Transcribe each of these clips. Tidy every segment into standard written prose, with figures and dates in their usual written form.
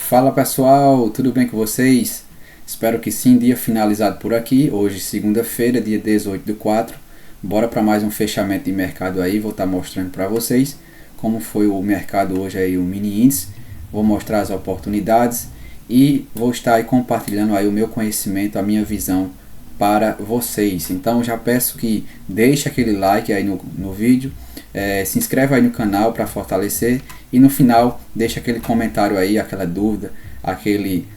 Fala pessoal, tudo bem com vocês? Espero que sim, dia finalizado por aqui. Hoje, segunda-feira, dia 18/4. Bora para mais um fechamento de mercado aí. Vou estar mostrando para vocês como foi o mercado hoje aí, o mini índice. Vou mostrar as oportunidades e vou estar aí compartilhando aí o meu conhecimento, a minha visão para vocês. Então já peço que deixe aquele like aí no vídeo, se inscreve aí no canal para fortalecer e no final deixa aquele comentário aí, aquela dúvida,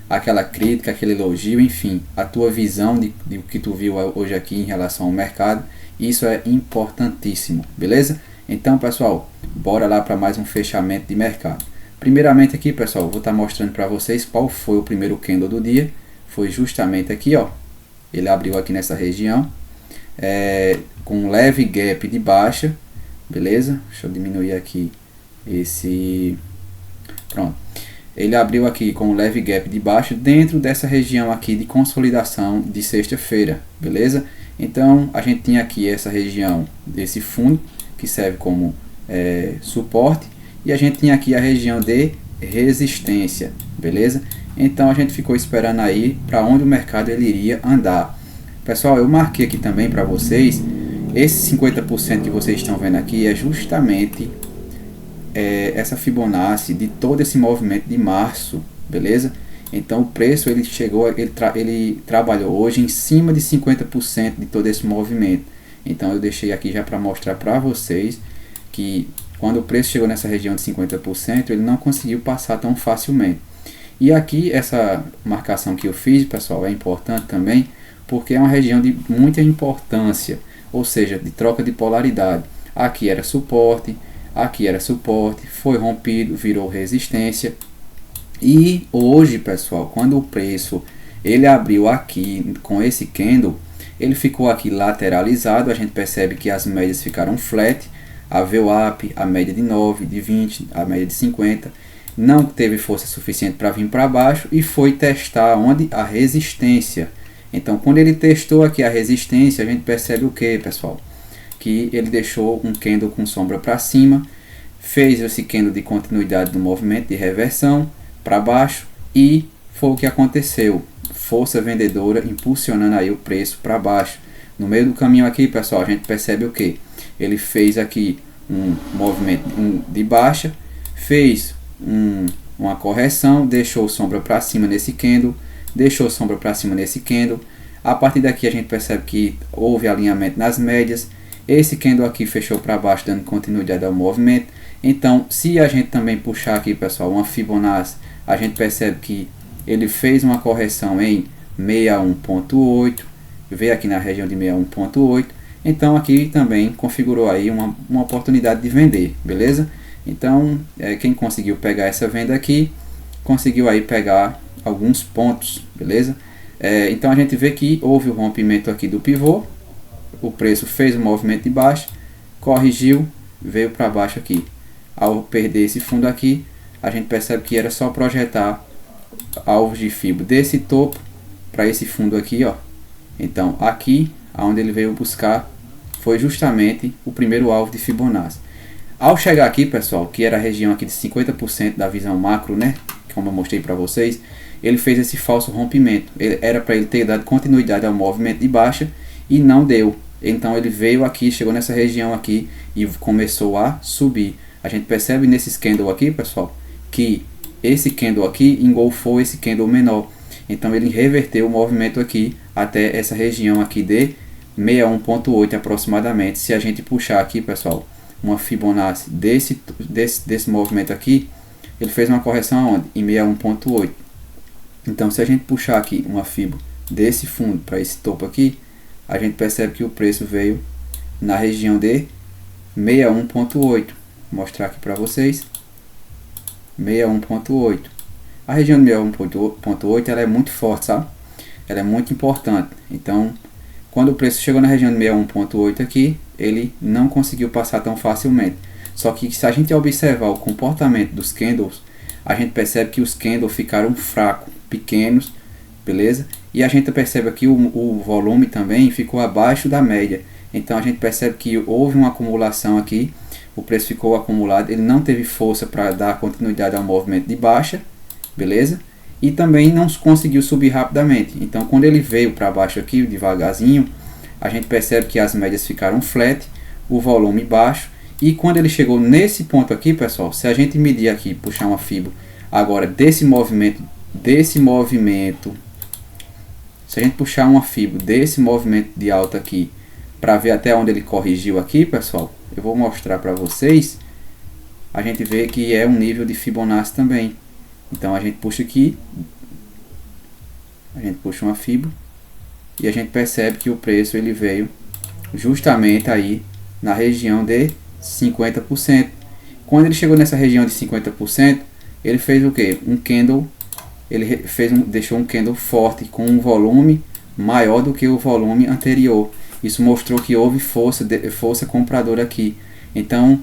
aquela crítica, aquele elogio, enfim, a tua visão de o que tu viu hoje aqui em relação ao mercado. Isso é importantíssimo, beleza? Então pessoal, bora lá para mais um fechamento de mercado. Primeiramente aqui pessoal, vou estar mostrando para vocês qual foi o primeiro candle do dia. Foi justamente aqui, ó. Ele abriu aqui nessa região, com um leve gap de baixa, beleza? Deixa eu diminuir aqui esse, pronto. Ele abriu aqui com um leve gap de baixa dentro dessa região aqui de consolidação de sexta-feira, beleza? Então a gente tinha aqui essa região desse fundo que serve como suporte, e a gente tinha aqui a região de resistência, beleza? Então a gente ficou esperando aí para onde o mercado ele iria andar. Pessoal, eu marquei aqui também para vocês, esse 50% que vocês estão vendo aqui é justamente essa Fibonacci de todo esse movimento de março, beleza? Então o preço ele chegou, ele trabalhou hoje em cima de 50% de todo esse movimento. Então eu deixei aqui já para mostrar para vocês que quando o preço chegou nessa região de 50%, ele não conseguiu passar tão facilmente. E aqui essa marcação que eu fiz, pessoal, é importante também, porque é uma região de muita importância, ou seja, de troca de polaridade. Aqui era suporte, foi rompido, virou resistência. E hoje, pessoal, quando o preço ele abriu aqui com esse candle, ele ficou aqui lateralizado. A gente percebe que as médias ficaram flat, a VWAP, a média de 9, de 20, a média de 50, não teve força suficiente para vir para baixo e foi testar onde? A resistência. Então quando ele testou aqui a resistência, a gente percebe o que, pessoal? Que ele deixou um candle com sombra para cima, fez esse candle de continuidade do movimento de reversão para baixo e foi o que aconteceu. Força vendedora impulsionando aí o preço para baixo. No meio do caminho aqui, pessoal, a gente percebe o que? Ele fez aqui um movimento de baixa, fez uma correção, deixou sombra para cima nesse candle, deixou sombra para cima nesse candle. A partir daqui a gente percebe que houve alinhamento nas médias. Esse candle aqui fechou para baixo, dando continuidade ao movimento. Então, se a gente também puxar aqui, pessoal, uma Fibonacci, a gente percebe que ele fez uma correção em 61.8, veio aqui na região de 61.8. Então aqui também configurou aí uma oportunidade de vender, beleza? Então quem conseguiu pegar essa venda aqui, conseguiu aí pegar alguns pontos, beleza? Então a gente vê que houve o rompimento aqui do pivô, o preço fez um movimento de baixa, corrigiu, veio para baixo aqui. Ao perder esse fundo aqui, a gente percebe que era só projetar alvos de Fibo desse topo para esse fundo aqui, ó. Então aqui, aonde ele veio buscar, foi justamente o primeiro alvo de Fibonacci. Ao chegar aqui, pessoal, que era a região aqui de 50% da visão macro, né, como eu mostrei para vocês, ele fez esse falso rompimento. Era para ele ter dado continuidade ao movimento de baixa e não deu. Então ele veio aqui, chegou nessa região aqui e começou a subir. A gente percebe nesse candle aqui, pessoal, que esse candle aqui engolfou esse candle menor. Então ele reverteu o movimento aqui até essa região aqui de 61.8 aproximadamente. Se a gente puxar aqui, pessoal, uma Fibonacci desse movimento aqui, ele fez uma correção aonde? Em 61.8. Então se a gente puxar aqui uma Fibo desse fundo para esse topo aqui, a gente percebe que o preço veio na região de 61.8. Vou mostrar aqui para vocês. 61.8. A região de 61.8 ela é muito forte, sabe? Ela é muito importante. Então quando o preço chegou na região de 61.8 aqui, ele não conseguiu passar tão facilmente. Só que se a gente observar o comportamento dos candles, a gente percebe que os candles ficaram fracos, pequenos, beleza? E a gente percebe aqui o volume também ficou abaixo da média. Então a gente percebe que houve uma acumulação aqui, o preço ficou acumulado, ele não teve força para dar continuidade ao movimento de baixa beleza? E também não conseguiu subir rapidamente. Então quando ele veio para baixo aqui devagarzinho, a gente percebe que as médias ficaram flat, o volume baixo, e quando ele chegou nesse ponto aqui, pessoal, se a gente medir aqui, puxar uma fibra agora desse movimento, se a gente puxar uma fibra desse movimento de alta aqui, para ver até onde ele corrigiu aqui, pessoal, eu vou mostrar para vocês, a gente vê que é um nível de Fibonacci também. Então a gente puxa aqui, a gente puxa uma fibra, e a gente percebe que o preço ele veio justamente aí na região de 50%. Quando ele chegou nessa região de 50%, ele fez o que? Um candle, deixou um candle forte com um volume maior do que o volume anterior. Isso mostrou que houve força compradora aqui. Então,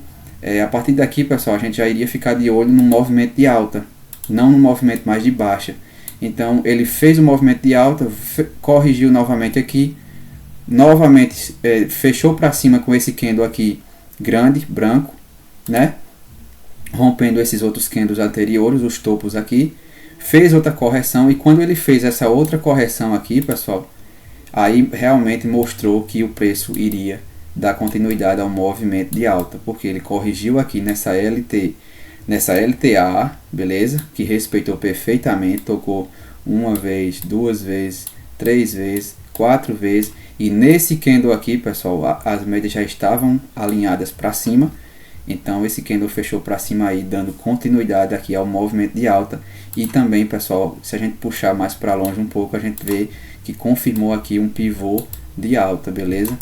a partir daqui, pessoal, a gente já iria ficar de olho no movimento de alta, não no movimento mais de baixa. Então, ele fez o movimento de alta, corrigiu novamente aqui, novamente fechou para cima com esse candle aqui grande, branco, né? Rompendo esses outros candles anteriores, os topos aqui, fez outra correção, e quando ele fez essa outra correção aqui, pessoal, aí realmente mostrou que o preço iria dar continuidade ao movimento de alta, porque ele corrigiu aqui nessa LTA, beleza? Que respeitou perfeitamente, tocou uma vez, duas vezes, três vezes, quatro vezes, e nesse candle aqui, pessoal, as médias já estavam alinhadas para cima. Então esse candle fechou para cima aí, dando continuidade aqui ao movimento de alta. E também, pessoal, se a gente puxar mais para longe um pouco, a gente vê que confirmou aqui um pivô de alta, beleza?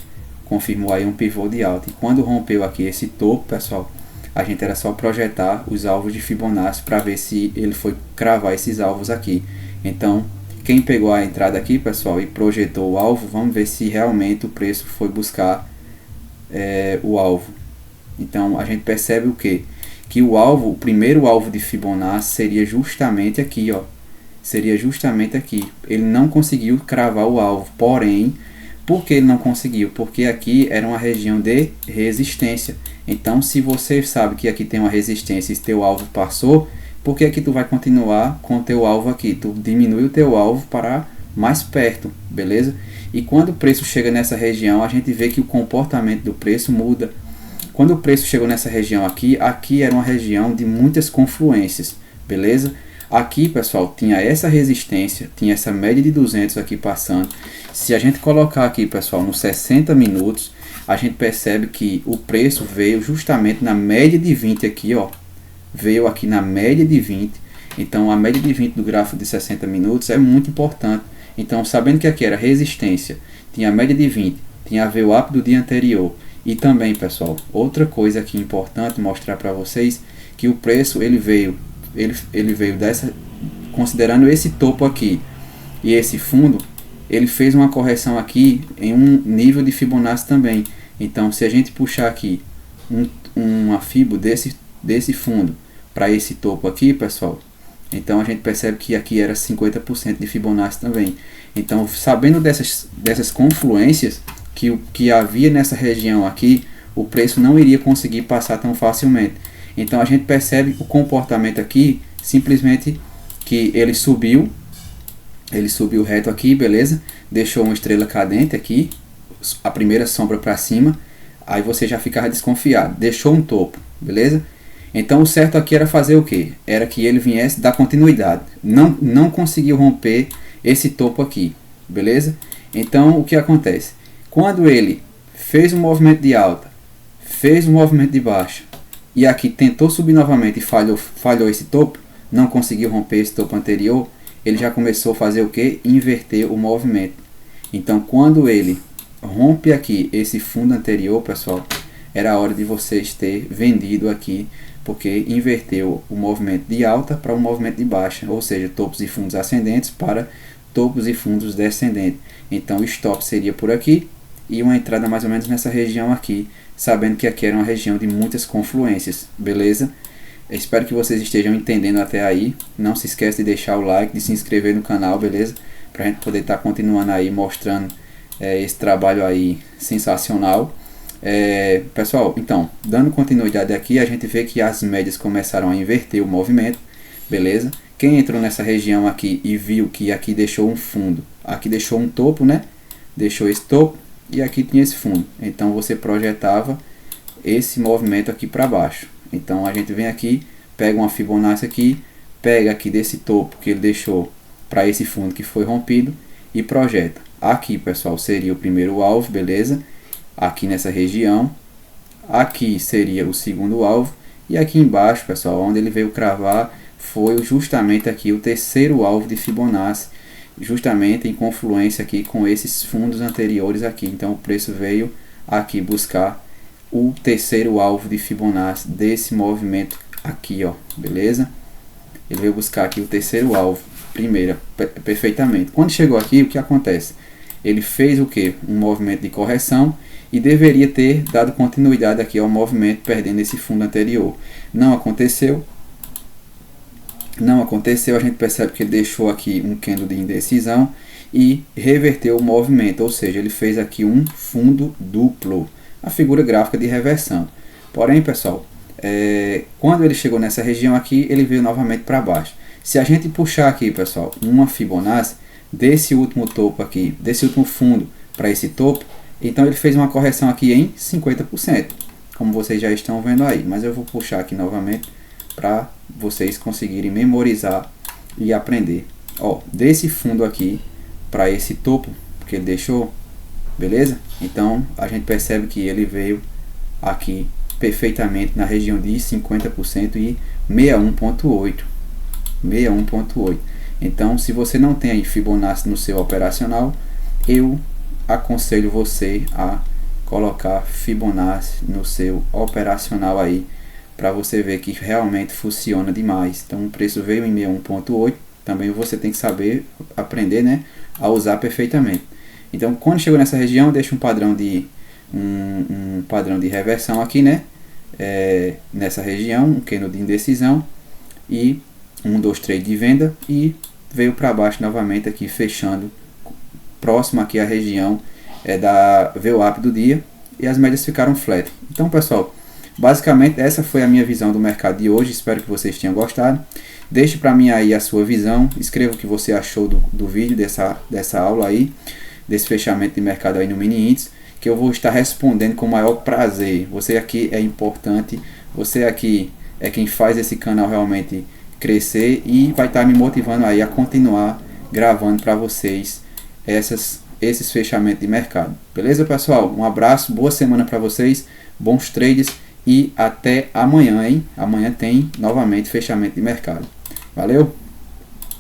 Confirmou aí um pivô de alta. E quando rompeu aqui esse topo, pessoal, a gente era só projetar os alvos de Fibonacci para ver se ele foi cravar esses alvos aqui. Então, quem pegou a entrada aqui, pessoal, e projetou o alvo, vamos ver se realmente o preço foi buscar o alvo. Então a gente percebe o que? Que o primeiro alvo de Fibonacci seria justamente aqui, ó. Seria justamente aqui. Ele não conseguiu cravar o alvo, porém, por que ele não conseguiu? Porque aqui era uma região de resistência. Então, se você sabe que aqui tem uma resistência e teu alvo passou, por que tu vai continuar com o teu alvo aqui? Tu diminui o teu alvo para mais perto, beleza? E quando o preço chega nessa região, a gente vê que o comportamento do preço muda. Quando o preço chegou nessa região aqui era uma região de muitas confluências, beleza? Aqui, pessoal, tinha essa resistência, tinha essa média de 200 aqui passando. Se a gente colocar aqui, pessoal, nos 60 minutos, a gente percebe que o preço veio justamente na média de 20 aqui, ó. Veio aqui na média de 20. Então, a média de 20 do gráfico de 60 minutos é muito importante. Então, sabendo que aqui era resistência, tinha a média de 20, tinha a VWAP do dia anterior. E também, pessoal, outra coisa aqui importante mostrar para vocês, que o preço ele veio dessa, considerando esse topo aqui e esse fundo, ele fez uma correção aqui em um nível de Fibonacci também. Então, se a gente puxar aqui uma fibra desse fundo para esse topo aqui, pessoal, então a gente percebe que aqui era 50% de Fibonacci também. Então, sabendo dessas confluências que havia nessa região aqui, o preço não iria conseguir passar tão facilmente. Então a gente percebe o comportamento aqui, simplesmente que ele subiu reto aqui, beleza? Deixou uma estrela cadente aqui, a primeira sombra para cima, aí você já ficava desconfiado, deixou um topo, beleza? Então o certo aqui era fazer o que? Era que ele viesse dar continuidade, não conseguiu romper esse topo aqui, beleza? Então o que acontece? Quando ele fez um movimento de alta, fez um movimento de baixa, e aqui tentou subir novamente e falhou esse topo, não conseguiu romper esse topo anterior, ele já começou a fazer o que? Inverter o movimento. Então, quando ele rompe aqui esse fundo anterior, pessoal, era a hora de vocês ter vendido aqui, porque inverteu o movimento de alta para o movimento de baixa, ou seja, topos e fundos ascendentes para topos e fundos descendentes. Então, o stop seria por aqui, e uma entrada mais ou menos nessa região aqui, sabendo que aqui era uma região de muitas confluências, beleza? Eu espero que vocês estejam entendendo até aí. Não se esqueça de deixar o like, de se inscrever no canal, beleza? Pra gente poder estar continuando aí mostrando esse trabalho aí sensacional. Pessoal, então, dando continuidade aqui, a gente vê que as médias começaram a inverter o movimento, beleza? Quem entrou nessa região aqui e viu que aqui deixou um fundo, aqui deixou um topo, né? Deixou esse topo e aqui tinha esse fundo. Então você projetava esse movimento aqui para baixo. Então a gente vem aqui, pega uma Fibonacci aqui, pega aqui desse topo que ele deixou para esse fundo que foi rompido e projeta. Aqui, pessoal, seria o primeiro alvo, beleza? Aqui nessa região. Aqui seria o segundo alvo. E aqui embaixo, pessoal, onde ele veio cravar, foi justamente aqui o terceiro alvo de Fibonacci, justamente em confluência aqui com esses fundos anteriores aqui. Então o preço veio aqui buscar o terceiro alvo de Fibonacci desse movimento aqui, ó, beleza? Ele veio buscar aqui o terceiro alvo, primeira, perfeitamente. Quando chegou aqui, o que acontece? Ele fez o que? Um movimento de correção e deveria ter dado continuidade aqui ao movimento, perdendo esse fundo anterior. Não aconteceu. Não aconteceu, a gente percebe que ele deixou aqui um candle de indecisão e reverteu o movimento, ou seja, ele fez aqui um fundo duplo, a figura gráfica de reversão. Porém, pessoal, quando ele chegou nessa região aqui, ele veio novamente para baixo. Se a gente puxar aqui, pessoal, uma Fibonacci desse último topo aqui, desse último fundo para esse topo, então ele fez uma correção aqui em 50%, como vocês já estão vendo aí. Mas eu vou puxar aqui novamente para vocês conseguirem memorizar e aprender. Ó, desse fundo aqui para esse topo que ele deixou, beleza? Então a gente percebe que ele veio aqui perfeitamente na região de 50% e 61.8. Então, se você não tem aí Fibonacci no seu operacional, eu aconselho você a colocar Fibonacci no seu operacional aí, para você ver que realmente funciona demais. Então o preço veio em 61.8, também você tem que saber aprender, né, a usar perfeitamente. Então quando chegou nessa região, deixa um padrão de padrão de reversão aqui, né, nessa região, um candle de indecisão e 1, 2, 3 de venda e veio para baixo novamente aqui, fechando próximo aqui à região da VWAP do dia, e as médias ficaram flat. Então, pessoal, basicamente essa foi a minha visão do mercado de hoje. Espero que vocês tenham gostado. Deixe para mim aí a sua visão, escreva o que você achou do vídeo, dessa aula aí, desse fechamento de mercado aí no mini índice, que eu vou estar respondendo com o maior prazer. Você aqui é importante, você aqui é quem faz esse canal realmente crescer e vai estar me motivando aí a continuar gravando para vocês esses fechamentos de mercado. Beleza, pessoal? Um abraço, boa semana para vocês, bons trades e até amanhã, hein? Amanhã tem novamente fechamento de mercado. Valeu!